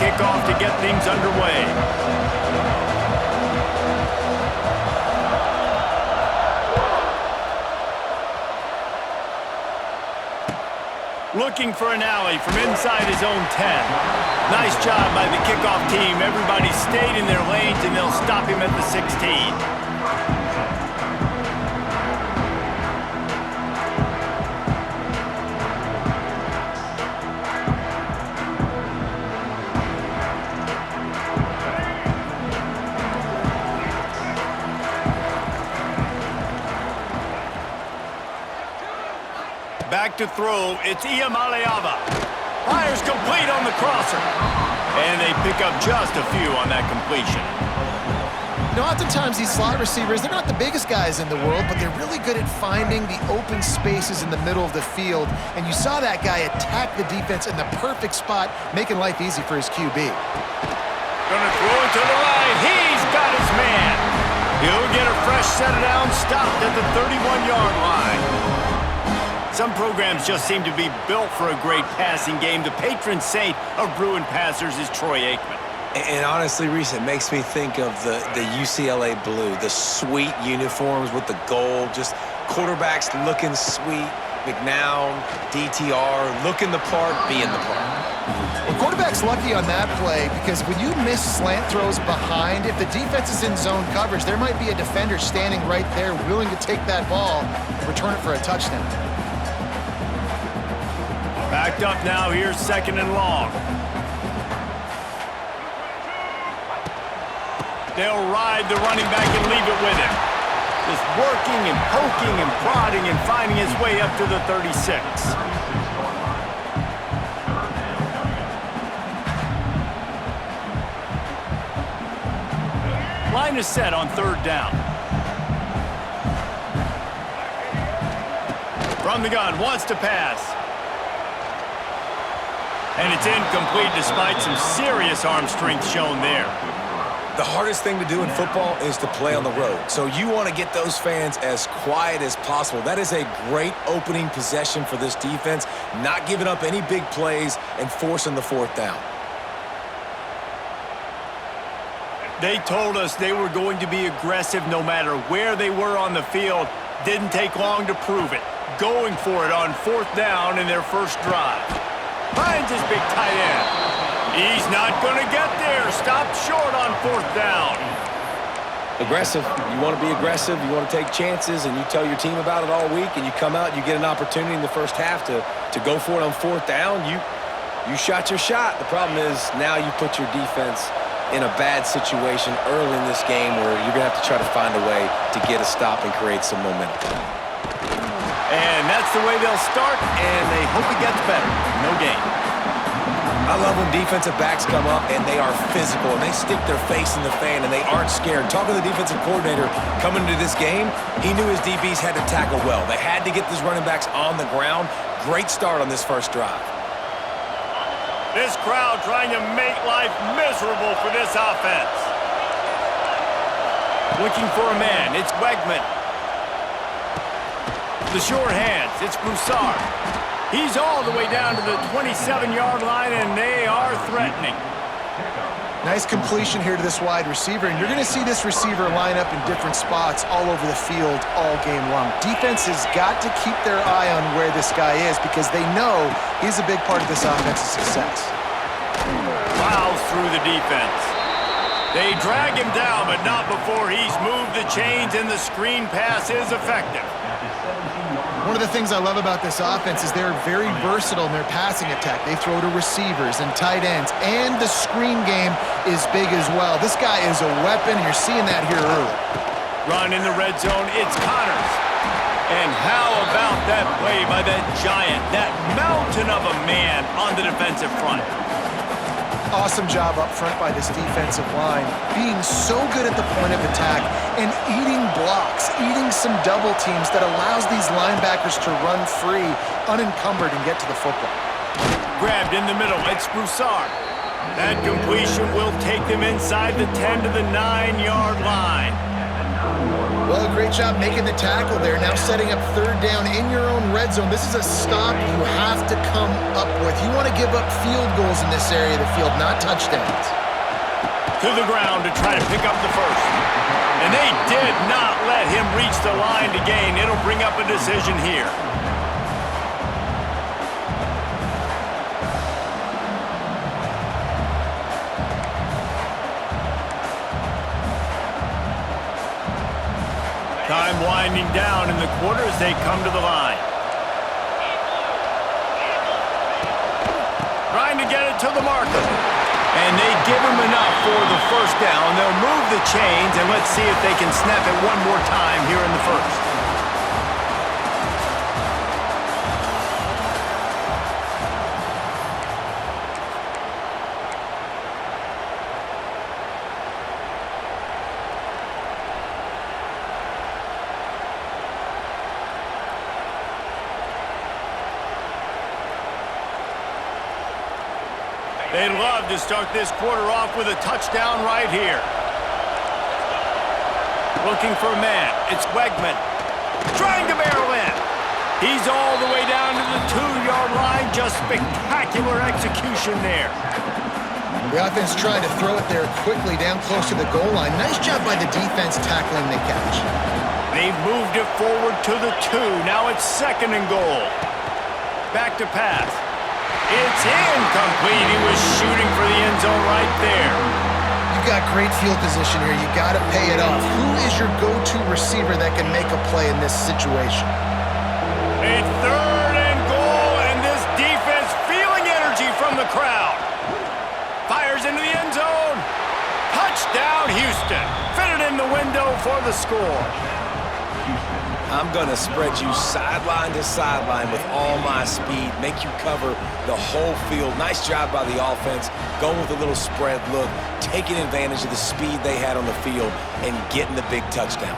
kickoff to get things underway. Looking for an alley from inside his own 10. Nice job by the kickoff team. Everybody stayed in their lanes, and they'll stop him at the 16. Back to throw, it's Iamaleava. Fires complete on the crosser. And they pick up just a few on that completion. You know, oftentimes these slot receivers, they're not the biggest guys in the world, but they're really good at finding the open spaces in the middle of the field. And you saw that guy attack the defense in the perfect spot, making life easy for his QB. Gonna throw it to the right. He's got his man. He'll get a fresh set of downs, stopped at the 31-yard line. Some programs just seem to be built for a great passing game. The patron saint of Bruin passers is Troy Aikman. And honestly, Reese, it makes me think of the UCLA blue, the sweet uniforms with the gold, just quarterbacks looking sweet, McNown, DTR, looking the part, being the part. Well, quarterback's lucky on that play because when you miss slant throws behind, if the defense is in zone coverage, there might be a defender standing right there willing to take that ball and return it for a touchdown. Backed up now, here's 2nd and long. They'll ride the running back and leave it with him. Just working and poking and prodding and finding his way up to the 36. Line is set on 3rd down. From the gun, wants to pass. And it's incomplete despite some serious arm strength shown there. The hardest thing to do in football is to play on the road. So you want to get those fans as quiet as possible. That is a great opening possession for this defense, not giving up any big plays and forcing the 4th down. They told us they were going to be aggressive no matter where they were on the field. Didn't take long to prove it. Going for it on 4th down in their first drive. Finds his big tight end. He's not going to get there. Stopped short on 4th down. Aggressive. You want to be aggressive. You want to take chances, and you tell your team about it all week, and you come out, you get an opportunity in the first half to go for it on 4th down. You shot your shot. The problem is now you put your defense in a bad situation early in this game where you're going to have to try to find a way to get a stop and create some momentum. And that's the way they'll start, and they hope it gets better. No gain. I love when defensive backs come up and they are physical and they stick their face in the fan and they aren't scared. Talking to the defensive coordinator coming into this game, he knew his DBs had to tackle well. They had to get these running backs on the ground. Great start on this first drive. This crowd trying to make life miserable for this offense. Looking for a man, it's Wegman. The short hands, it's Broussard. He's all the way down to the 27-yard line, and they are threatening. Nice completion here to this wide receiver, and you're going to see this receiver line up in different spots all over the field all game long. Defense has got to keep their eye on where this guy is because they know he's a big part of this offense's success. Plows through the defense. They drag him down, but not before he's moved the chains, and the screen pass is effective. One of the things I love about this offense is they're very versatile in their passing attack. They throw to receivers and tight ends, and the screen game is big as well. This guy is a weapon, and you're seeing that here early. Run in the red zone, it's Connors. And how about that play by that giant, that mountain of a man on the defensive front? Awesome job up front by this defensive line, being so good at the point of attack and eating blocks, eating some double teams that allows these linebackers to run free, unencumbered, and get to the football. Grabbed in the middle, it's Broussard. That completion will take them inside the 10 to the 9-yard line. Well, great job making the tackle there. Now setting up third down in your own red zone. This is a stop you have to come up with. You want to give up field goals in this area of the field, not touchdowns. To the ground to try to pick up the first. And they did not let him reach the line to gain. It'll bring up a decision here. Time winding down in the quarter as they come to the line. Trying to get it to the marker. And they give him enough for the first down. They'll move the chains, and let's see if they can snap it one more time here in the first. They'd love to start this quarter off with a touchdown right here. Looking for a man. It's Wegman. Trying to barrel in. He's all the way down to the 2-yard line. Just spectacular execution there. The offense tried to throw it there quickly down close to the goal line. Nice job by the defense tackling the catch. They've moved it forward to the 2. Now it's 2nd and goal. Back to pass. It's incomplete. He was shooting for the end zone right there. You've got great field position here. You got to pay it off. Who is your go-to receiver that can make a play in this situation? A 3rd and goal, and this defense feeling energy from the crowd. Fires into the end zone. Touchdown, Houston. Fitted in the window for the score. I'm going to spread you sideline to sideline with all my speed, make you cover the whole field. Nice job by the offense, going with a little spread look, taking advantage of the speed they had on the field, and getting the big touchdown.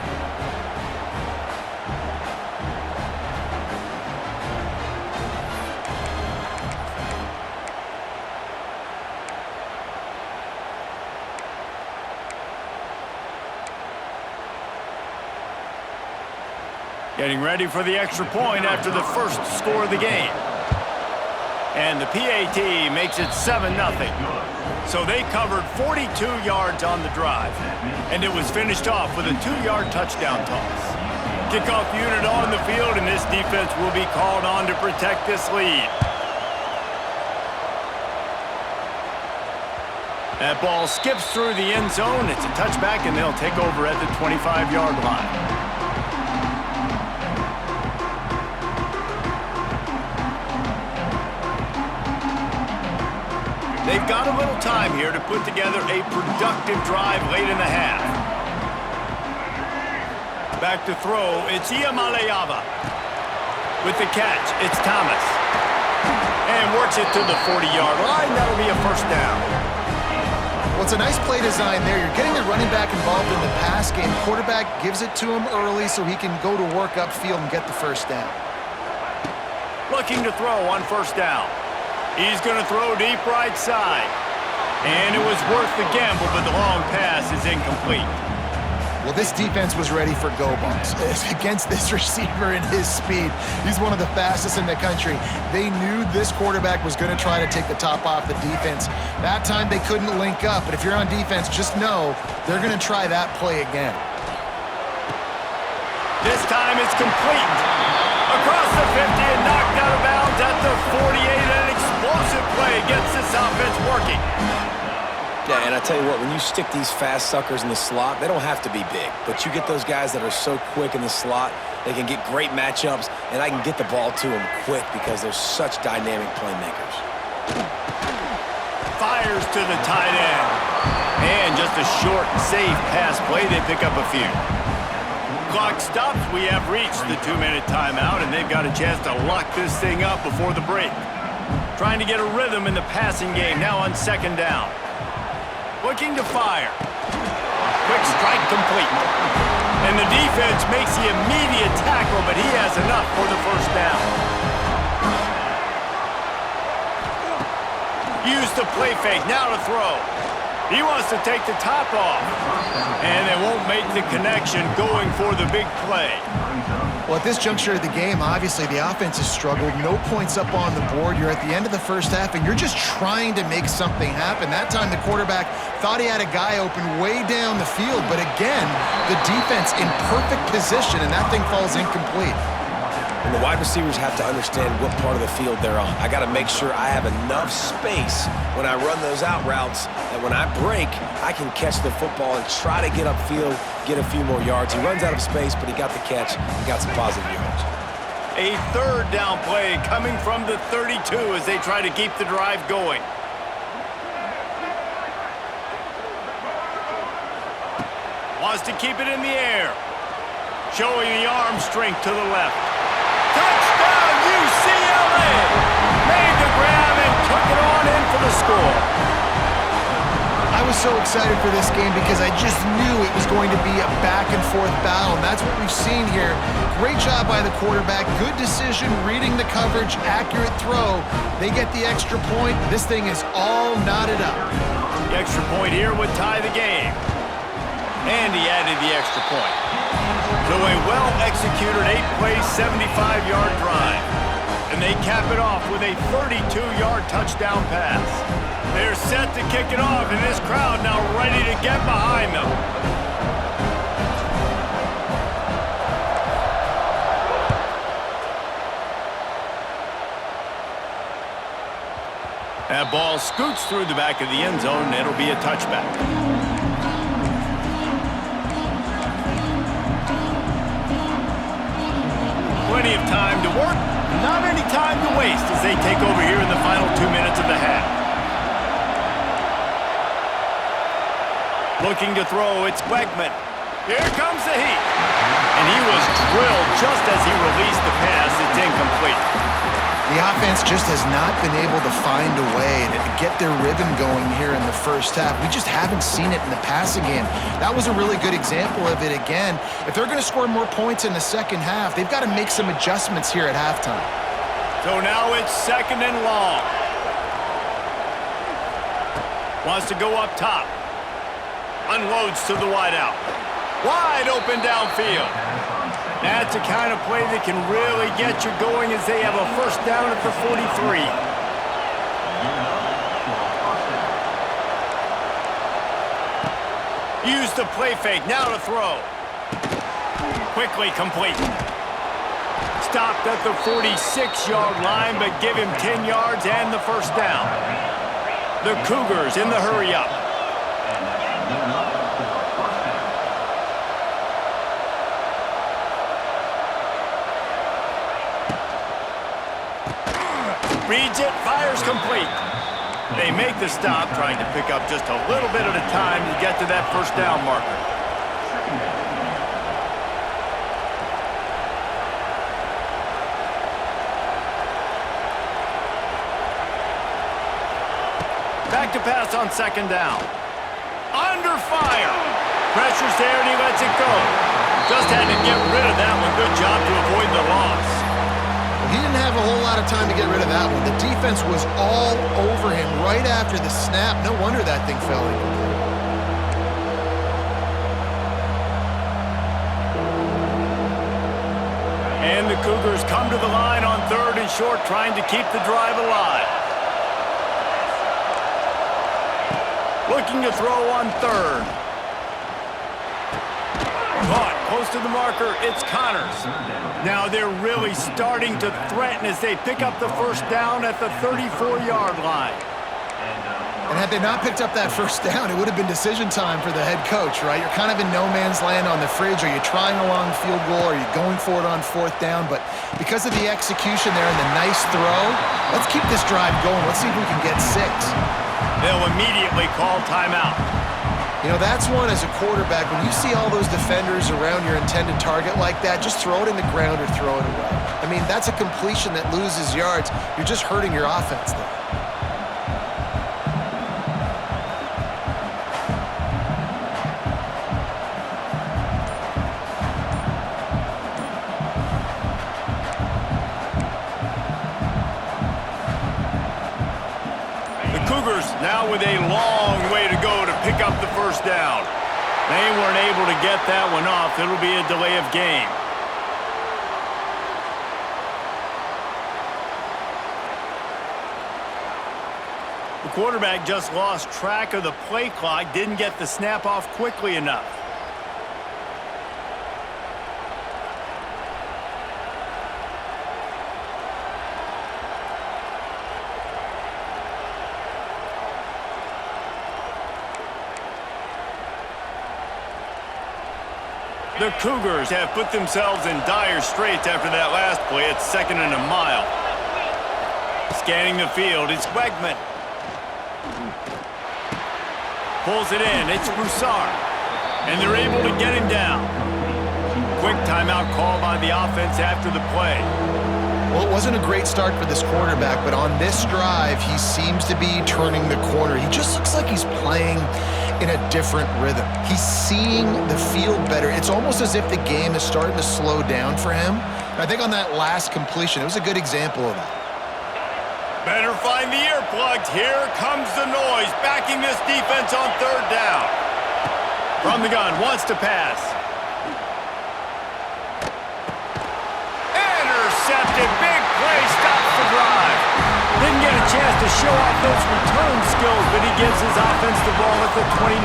Getting ready for the extra point after the first score of the game. And the PAT makes it 7-0. So they covered 42 yards on the drive. And it was finished off with a 2-yard touchdown toss. Kickoff unit on the field, and this defense will be called on to protect this lead. That ball skips through the end zone. It's a touchback, and they'll take over at the 25-yard line. They've got a little time here to put together a productive drive late in the half. Back to throw, it's Iamaleava. With the catch, it's Thomas. And works it to the 40-yard line. That'll be a first down. Well, it's a nice play design there. You're getting the running back involved in the pass game. Quarterback gives it to him early so he can go to work upfield and get the first down. Looking to throw on first down. He's going to throw deep right side. And it was worth the gamble, but the long pass is incomplete. Well, this defense was ready for go balls. Against this receiver and his speed, he's one of the fastest in the country. They knew this quarterback was going to try to take the top off the defense. That time they couldn't link up, but if you're on defense, just know they're going to try that play again. This time it's complete. Across the 50 and knocked out of bounds at the 48. An explosive play gets this offense working. Yeah, and I tell you what, when you stick these fast suckers in the slot, they don't have to be big. But you get those guys that are so quick in the slot, they can get great matchups, and I can get the ball to them quick because they're such dynamic playmakers. Fires to the tight end. And just a short, safe pass play. They pick up a few. Clock stops. We have reached the 2-minute timeout, and they've got a chance to lock this thing up before the break. Trying to get a rhythm in the passing game now on second down. Looking to fire. Quick strike complete. And the defense makes the immediate tackle, but he has enough for the first down. Use the play fake, now to throw. He wants to take the top off. And they won't make the connection going for the big play. Well, at this juncture of the game, obviously the offense has struggled. No points up on the board. You're at the end of the first half, and you're just trying to make something happen. That time the quarterback thought he had a guy open way down the field, but again, the defense in perfect position, and that thing falls incomplete. And the wide receivers have to understand what part of the field they're on. I got to make sure I have enough space when I run those out routes that when I break, I can catch the football and try to get upfield, get a few more yards. He runs out of space, but he got the catch. He got some positive yards. A third down play coming from the 32 as they try to keep the drive going. Wants to keep it in the air. Showing the arm strength to the left. Touchdown, UCLA! Made the grab and took it on in for the score. I was so excited for this game because I just knew it was going to be a back-and-forth battle, and that's what we've seen here. Great job by the quarterback. Good decision, reading the coverage, accurate throw. They get the extra point. This thing is all knotted up. The extra point here would tie the game. And he added the extra point. So a well-executed 8-play, 75-yard drive. And they cap it off with a 32-yard touchdown pass. They're set to kick it off, and this crowd now ready to get behind them. That ball scoots through the back of the end zone, and it'll be a touchback. Plenty of time to work, not any time to waste as they take over here in the final 2 minutes of the half. Looking to throw, it's Wegman. Here comes the heat. And he was drilled just as he released the pass. It's incomplete. The offense just has not been able to find a way to get their rhythm going here in the first half. We just haven't seen it in the passing game. That was a really good example of it again. If they're going to score more points in the second half, they've got to make some adjustments here at halftime. So now it's 2nd and long. Wants to go up top. Unloads to the wideout. Wide open downfield. That's the kind of play that can really get you going as they have a first down at the 43. Use the play fake, now to throw. Quickly complete. Stopped at the 46-yard line, but give him 10 yards and the first down. The Cougars in the hurry up. Reads it, fires complete. They make the stop, trying to pick up just a little bit at a time to get to that first down marker. Back to pass on 2nd down. Under fire. Pressure's there and he lets it go. Just had to get rid of that one. Good job to avoid the loss. He didn't have a whole lot of time to get rid of that one. The defense was all over him right after the snap. No wonder that thing fell incomplete. And the Cougars come to the line on 3rd and short, trying to keep the drive alive. Looking to throw on 3rd. Caught close to the marker, it's Connors. Now they're really starting to threaten as they pick up the first down at the 34-yard line. And had they not picked up that first down, it would have been decision time for the head coach, right? You're kind of in no man's land on the fridge. Are you trying a long field goal? Are you going for it on 4th down? But because of the execution there and the nice throw, let's keep this drive going. Let's see if we can get 6. They'll immediately call timeout. You know, that's one as a quarterback. When you see all those defenders around your intended target like that, just throw it in the ground or throw it away. I mean, that's a completion that loses yards. You're just hurting your offense there. Cougars now with a long way to go to pick up the first down. They weren't able to get that one off. It'll be a delay of game. The quarterback just lost track of the play clock, didn't get the snap off quickly enough. The Cougars have put themselves in dire straits after that last play. It's 2nd and a mile. Scanning the field, it's Wegman. Pulls it in, it's Broussard. And they're able to get him down. Quick timeout call by the offense after the play. Well, it wasn't a great start for this quarterback, but on this drive, he seems to be turning the corner. He just looks like he's playing in a different rhythm. He's seeing the field better. It's almost as if the game is starting to slow down for him. I think on that last completion, it was a good example of that. Better find the earplugs. Here comes the noise, backing this defense on 3rd down. From the gun, wants to pass. Intercepted, big play, stops the drive. Didn't get a chance to show off those return skills, but he gives his offense the ball at the 29.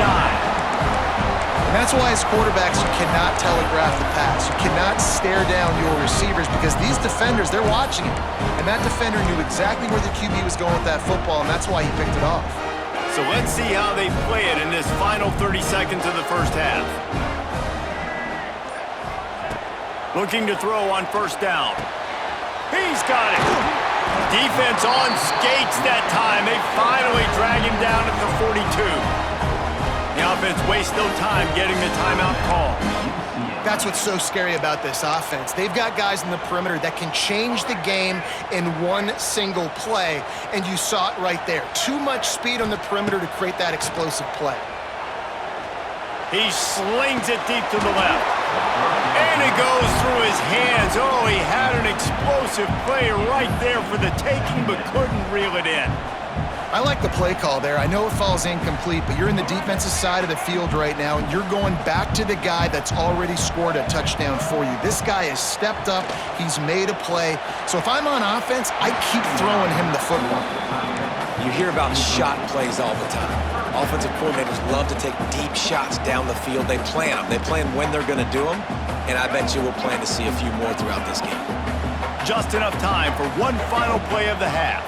And that's why as quarterbacks, you cannot telegraph the pass. You cannot stare down your receivers because these defenders, they're watching it. And that defender knew exactly where the QB was going with that football, and that's why he picked it off. So let's see how they play it in this final 30 seconds of the first half. Looking to throw on 1st down. He's got it. Defense on skates that time. They finally drag him down at the 42. The offense wastes no time getting the timeout call. That's what's so scary about this offense. They've got guys in the perimeter that can change the game in one single play, and you saw it right there. Too much speed on the perimeter to create that explosive play. He slings it deep to the left. And it goes through his hands. Oh, he had an explosive play right there for the taking, but couldn't reel it in. I like the play call there. I know it falls incomplete, but you're in the defensive side of the field right now, and you're going back to the guy that's already scored a touchdown for you. This guy has stepped up. He's made a play. So if I'm on offense, I keep throwing him the football. You hear about shot plays all the time. Offensive coordinators love to take deep shots down the field. They plan them. They plan when they're going to do them, and I bet you we'll plan to see a few more throughout this game. Just enough time for one final play of the half.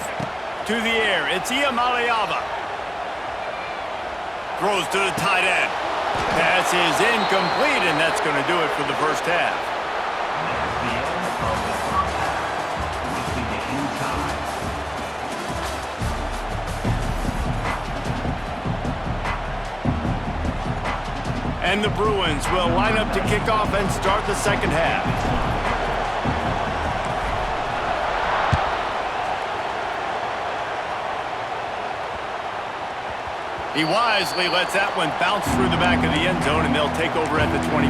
To the air, it's Iamaleava. Throws to the tight end. Pass is incomplete, and that's going to do it for the first half. And the Bruins will line up to kick off and start the second half. He wisely lets that one bounce through the back of the end zone, and they'll take over at the 25.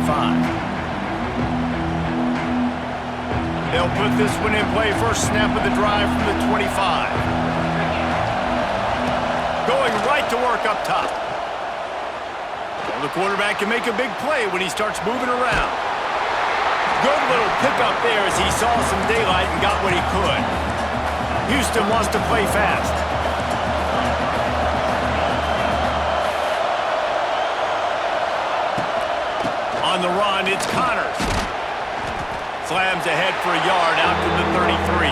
They'll put this one in play. First snap of the drive from the 25. Going right to work up top. Well, the quarterback can make a big play when he starts moving around. Good little pickup there as he saw some daylight and got what he could. Houston wants to play fast. On the run, it's Connors. Slams ahead for a yard out to the 33.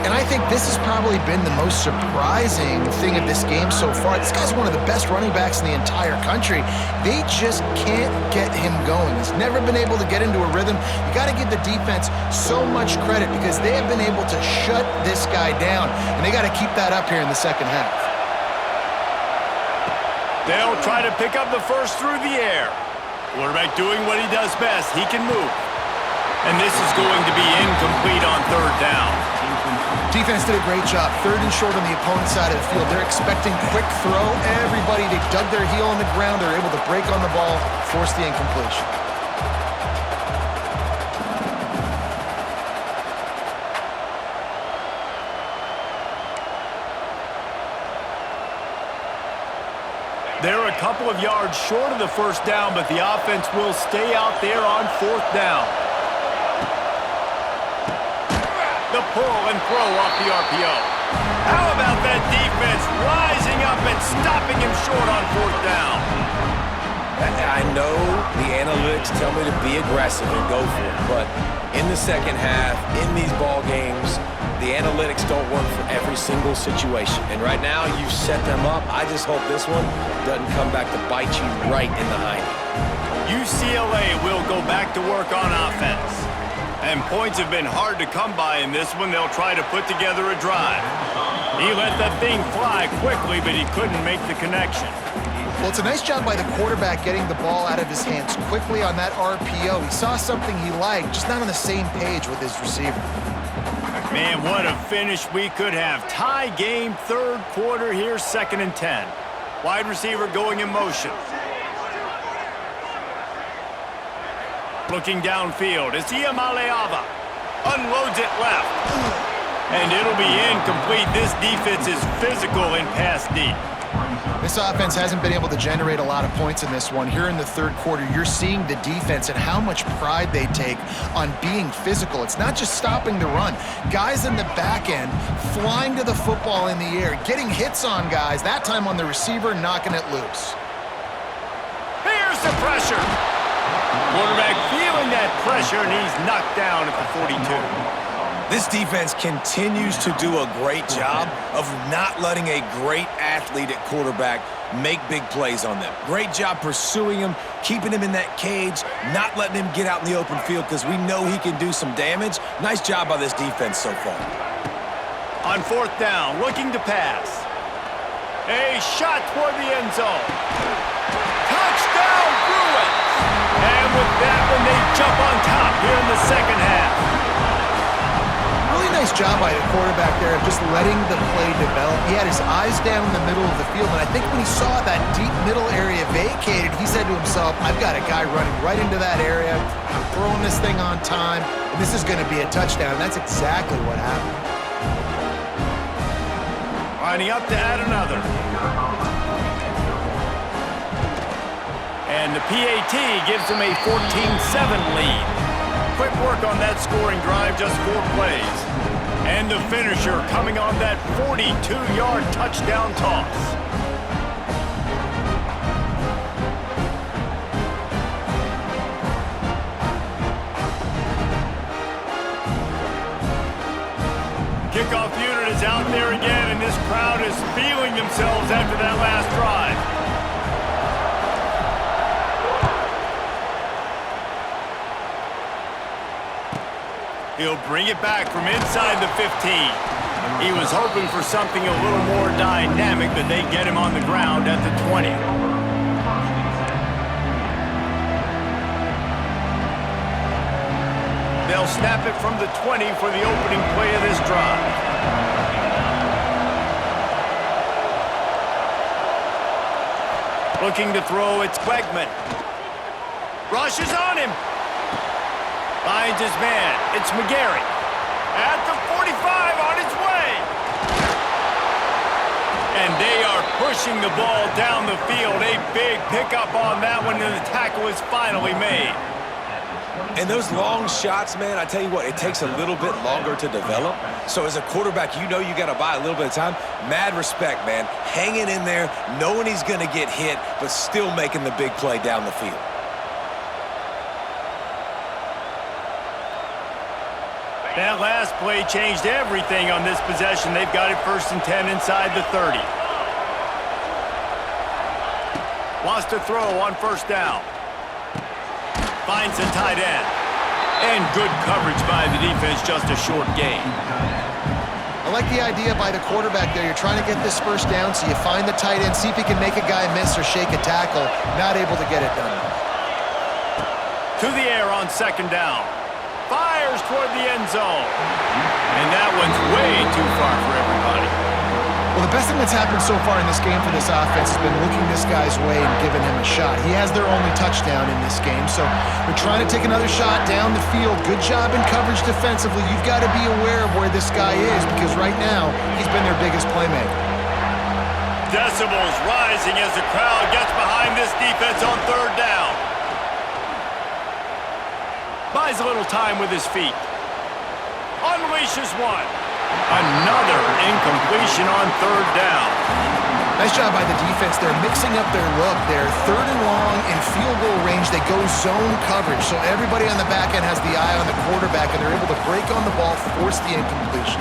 And I think this has probably been the most surprising thing of this game so far. This guy's one of the best running backs in the entire country. They just can't get him going. He's never been able to get into a rhythm. You got to give the defense so much credit because they have been able to shut this guy down, and they got to keep that up here in the second half. They'll try to pick up the first through the air. Quarterback doing what he does best. He can move. And this is going to be incomplete on 3rd down. Defense did a great job. 3rd and short on the opponent's side of the field. They're expecting quick throw. Everybody, they dug their heel on the ground. They're able to break on the ball, force the incompletion. they're a couple of yards short of the first down, but the offense will stay out there on fourth down. The pull and throw off the RPO. How about that defense rising up and stopping him short on fourth down? I know the analytics tell me to be aggressive and go for it, but in the second half, in these ball games, the analytics don't work for every single situation. And right now, you set them up. I just hope this one doesn't come back to bite you right in the hiney. UCLA will go back to work on offense. And points have been hard to come by in this one. They'll try to put together a drive. He let that thing fly quickly, but he couldn't make the connection. Well, it's a nice job by the quarterback getting the ball out of his hands quickly on that RPO. He saw something he liked, just not on the same page with his receiver. Man, what a finish we could have. Tie game, third quarter here, 2nd and 10. Wide receiver going in motion. Looking downfield, it's Iamaleava. Unloads it left. And it'll be incomplete. This defense is physical in pass deep. This offense hasn't been able to generate a lot of points in this one. Here in the third quarter, you're seeing the defense and how much pride they take on being physical. It's not just stopping the run. Guys in the back end flying to the football in the air, getting hits on guys, that time on the receiver, knocking it loose. Here's the pressure. Quarterback feeling that pressure, and he's knocked down at the 42. This defense continues to do a great job of not letting a great athlete at quarterback make big plays on them. Great job pursuing him, keeping him in that cage, not letting him get out in the open field because we know he can do some damage. Nice job by this defense so far. On fourth down, looking to pass. A shot toward the end zone. Touchdown, Bruins! And with that one, they jump on top here in the second half. Really nice job by the quarterback there of just letting the play develop. He had his eyes down in the middle of the field, and I think when he saw that deep middle area vacated, he said to himself, I've got a guy running right into that area. I'm throwing this thing on time, and this is going to be a touchdown. And that's exactly what happened. Lining up to add another. And the PAT gives them a 14-7 lead. Quick work on that scoring drive, just 4 plays. And the finisher coming on that 42-yard touchdown toss. Kickoff unit is out there again, and this crowd is feeling themselves after that last drive. He'll bring it back from inside the 15. He was hoping for something a little more dynamic, but they get him on the ground at the 20. They'll snap it from the 20 for the opening play of this drive. Looking to throw, it's Wegman. Rushes on him. Finds his man. It's McGarry. At the 45 on his way. And they are pushing the ball down the field. A big pickup on that one, and the tackle is finally made. And those long shots, man, I tell you what, it takes a little bit longer to develop. So as a quarterback, you know you got to buy a little bit of time. Mad respect, man. Hanging in there, knowing he's going to get hit, but still making the big play down the field. That last play changed everything on this possession. They've got it 1st and 10 inside the 30. Wants to throw on 1st down. Finds a tight end. And good coverage by the defense, just a short gain. I like the idea by the quarterback there. You're trying to get this 1st down, so you find the tight end, see if he can make a guy miss or shake a tackle. Not able to get it done. To the air on 2nd down. Fires toward the end zone. And that one's way too far for everybody. Well, the best thing that's happened so far in this game for this offense has been looking this guy's way and giving him a shot. He has their only touchdown in this game, so they're trying to take another shot down the field. Good job in coverage defensively. You've got to be aware of where this guy is because right now he's been their biggest playmaker. Decibels rising as the crowd gets behind this defense on third down. Buys a little time with his feet. Unleashes one. Another incompletion on third down. Nice job by the defense. They're mixing up their look. They're third and long in field goal range. They go zone coverage. So everybody on the back end has the eye on the quarterback, and they're able to break on the ball, force the incompletion.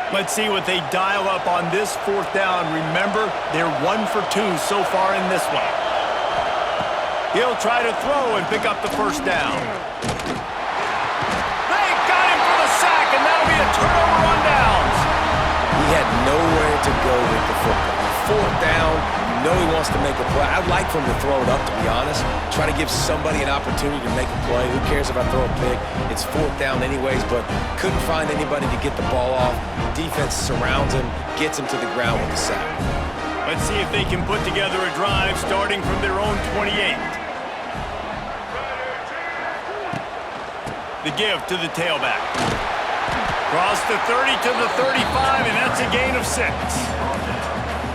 Let's see what they dial up on this fourth down. Remember, they're 1 for 2 so far in this one. He'll try to throw and pick up the first down. They got him for the sack, and that'll be a turnover on downs. He had nowhere to go with the football. Fourth down, you know he wants to make a play. I'd like for him to throw it up, to be honest. Try to give somebody an opportunity to make a play. Who cares if I throw a pick? It's fourth down anyways, but couldn't find anybody to get the ball off. Defense surrounds him, gets him to the ground with the sack. Let's see if they can put together a drive starting from their own 28. The give to the tailback. Cross the 30 to the 35, and that's a gain of 6.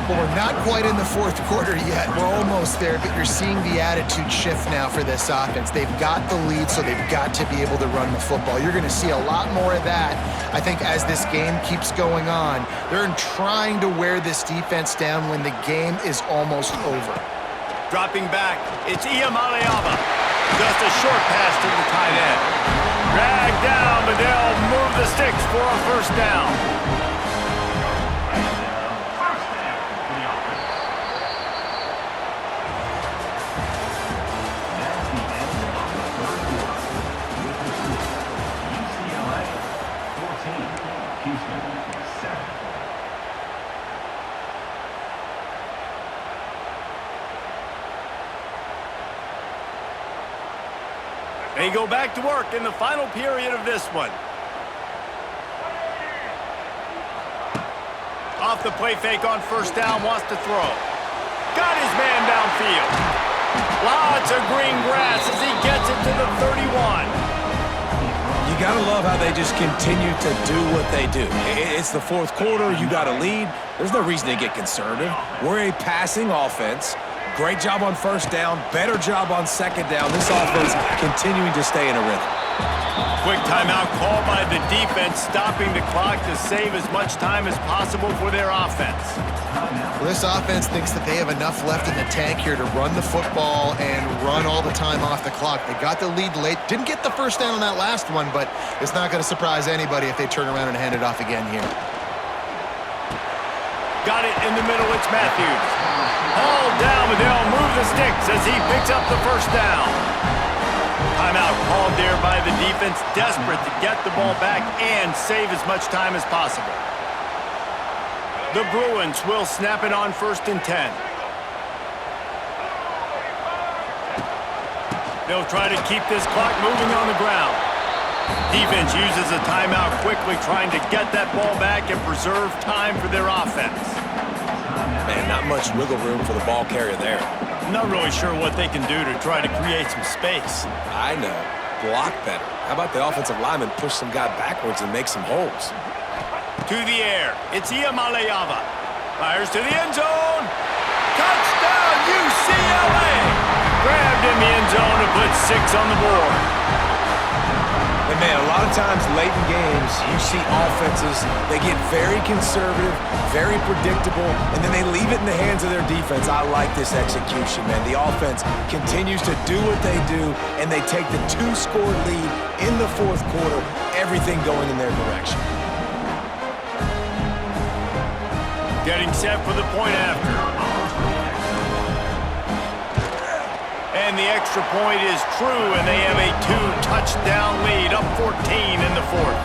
Well, we're not quite in the fourth quarter yet. We're almost there, but you're seeing the attitude shift now for this offense. They've got the lead, so they've got to be able to run the football. You're going to see a lot more of that, I think, as this game keeps going on. They're trying to wear this defense down when the game is almost over. Dropping back, it's Iamaleava. Just a short pass to the tight end. Dragged down, but they'll move the sticks for a first down. They go back to work in the final period of this one. Off the play fake on first down, wants to throw. Got his man downfield. Lots of green grass as he gets it to the 31. You got to love how they just continue to do what they do. It's the fourth quarter. You got a lead. There's no reason to get conservative. We're a passing offense. Great job on first down. Better job on second down. This offense continuing to stay in a rhythm. Quick timeout call by the defense, stopping the clock to save as much time as possible for their offense. Well, this offense thinks that they have enough left in the tank here to run the football and run all the time off the clock. They got the lead late. Didn't get the first down on that last one, but it's not going to surprise anybody if they turn around and hand it off again here. Got it in the middle. It's Matthews. Hauled down, but they'll move the sticks as he picks up the first down. Timeout called there by the defense, desperate to get the ball back and save as much time as possible. The Bruins will snap it on first and 10. They'll try to keep this clock moving on the ground. Defense uses a timeout quickly, trying to get that ball back and preserve time for their offense. Man, not much wiggle room for the ball carrier there. I'm not really sure what they can do to try to create some space. I know. Block better. How about the offensive lineman push some guy backwards and make some holes? To the air. It's Iamaleava. Fires to the end zone. Touchdown, UCLA! Grabbed in the end zone to put 6 on the board. And man, a lot of times late in games, you see offenses, they get very conservative, very predictable, and then they leave it in the hands of their defense. I like this execution, man. The offense continues to do what they do, and they take the 2-score lead in the fourth quarter, everything going in their direction. Getting set for the point after. And the extra point is true, and they have a 2-touchdown lead, up 14 in the fourth.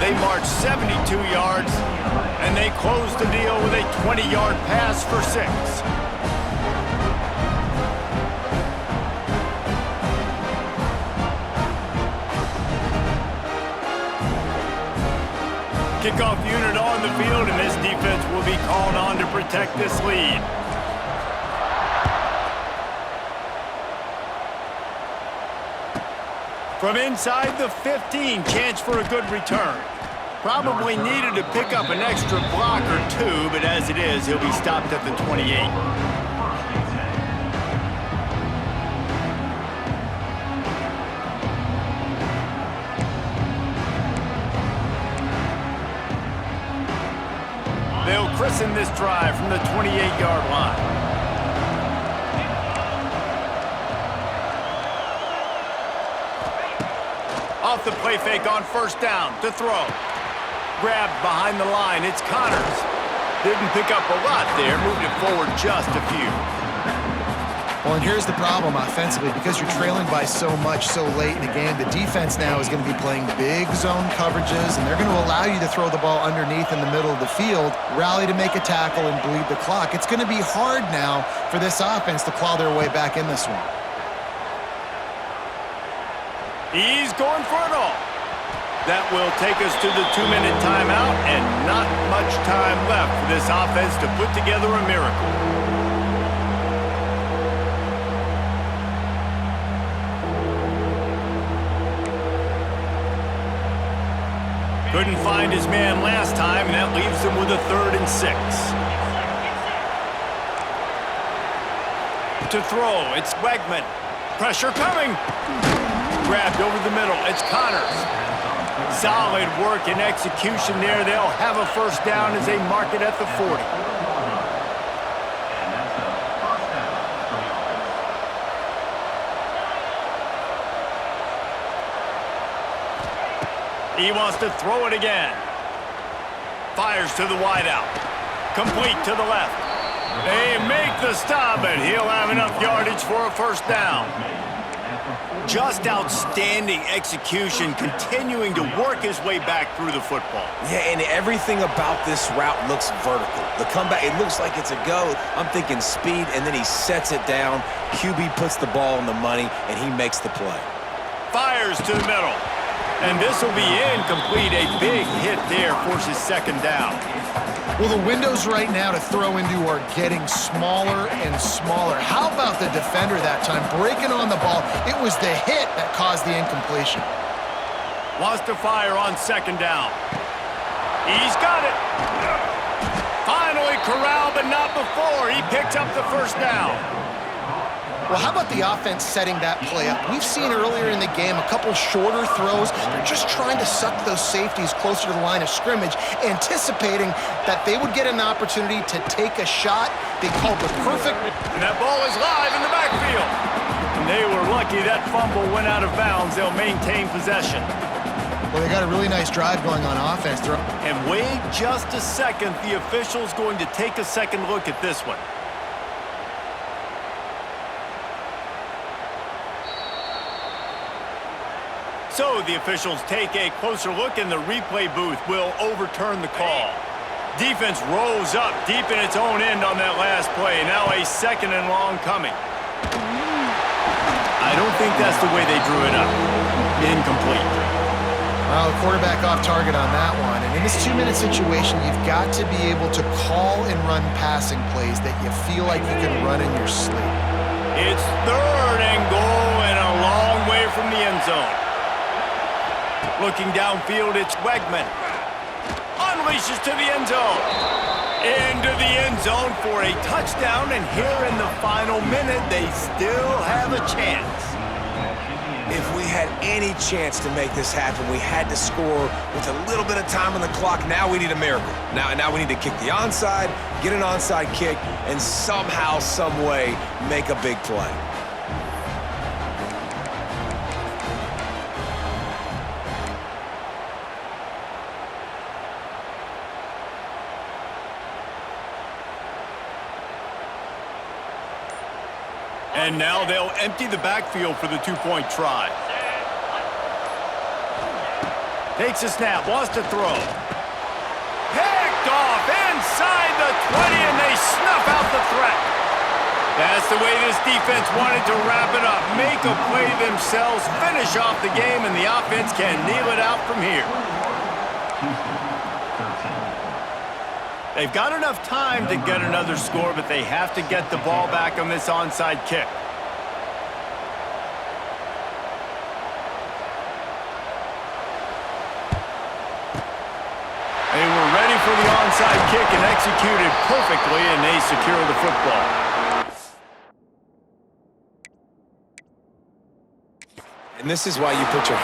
They march 72 yards, and they close the deal with a 20-yard pass for 6. Kickoff unit on the field, and this defense will be called on to protect this lead. From inside the 15, chance for a good return. Probably needed to pick up an extra block or two, but as it is, he'll be stopped at the 28. They'll christen this drive from the 28-yard line. Off the play fake on first down to throw. Grabbed behind the line, it's Connors. Didn't pick up a lot there, moved it forward just a few. Well, and here's the problem offensively. Because you're trailing by so much so late in the game, the defense now is going to be playing big zone coverages, and they're going to allow you to throw the ball underneath in the middle of the field, rally to make a tackle, and bleed the clock. It's going to be hard now for this offense to claw their way back in this one. He's going for it all. That will take us to the 2-minute timeout, and not much time left for this offense to put together a miracle. Couldn't find his man last time, and that leaves him with a 3rd and 6. To throw, it's Wegman. Pressure coming. Grabbed over the middle, it's Connors. Solid work and execution there. They'll have a first down as they mark it at the 40. He wants to throw it again. Fires to the wideout. Complete to the left. They make the stop, and he'll have enough yardage for a first down. Just outstanding execution, continuing to work his way back through the football. Yeah, and everything about this route looks vertical. The comeback, it looks like it's a go. I'm thinking speed, and then he sets it down. QB puts the ball on the money, and he makes the play. Fires to the middle. And this will be incomplete. A big hit there forces second down. Well, the windows right now to throw into are getting smaller and smaller. How about the defender that time breaking on the ball? It was the hit that caused the incompletion. Wants to fire on second down. He's got it. Finally corralled, but not before. He picks up the first down. Well, how about the offense setting that play up? We've seen earlier in the game a couple shorter throws. They're just trying to suck those safeties closer to the line of scrimmage, anticipating that they would get an opportunity to take a shot. They called the perfect... And that ball is live in the backfield. And they were lucky that fumble went out of bounds. They'll maintain possession. Well, they got a really nice drive going on offense. And wait just a second. The official's going to take a second look at this one. So the officials take a closer look, and the replay booth will overturn the call. Defense rose up deep in its own end on that last play. Now a 2nd and long coming. I don't think that's the way they drew it up. Incomplete. Well, the quarterback off target on that one. And in this 2-minute situation, you've got to be able to call and run passing plays that you feel like you can run in your sleep. It's 3rd and goal and a long way from the end zone. Looking downfield, it's Wegman. Unleashes to the end zone. Into the end zone for a touchdown, and here in the final minute, they still have a chance. If we had any chance to make this happen, we had to score with a little bit of time on the clock. Now we need a miracle. Now we need to kick the onside, get an onside kick, and somehow, some way, make a big play. And now they'll empty the backfield for the 2-point try. Takes a snap, wants to throw. Picked off inside the 20, and they snuff out the threat. That's the way this defense wanted to wrap it up. Make a play themselves, finish off the game, and the offense can kneel it out from here. They've got enough time to get another score, but they have to get the ball back on this onside kick. onside kick and executed perfectly, and they secure the football. And this is why you put your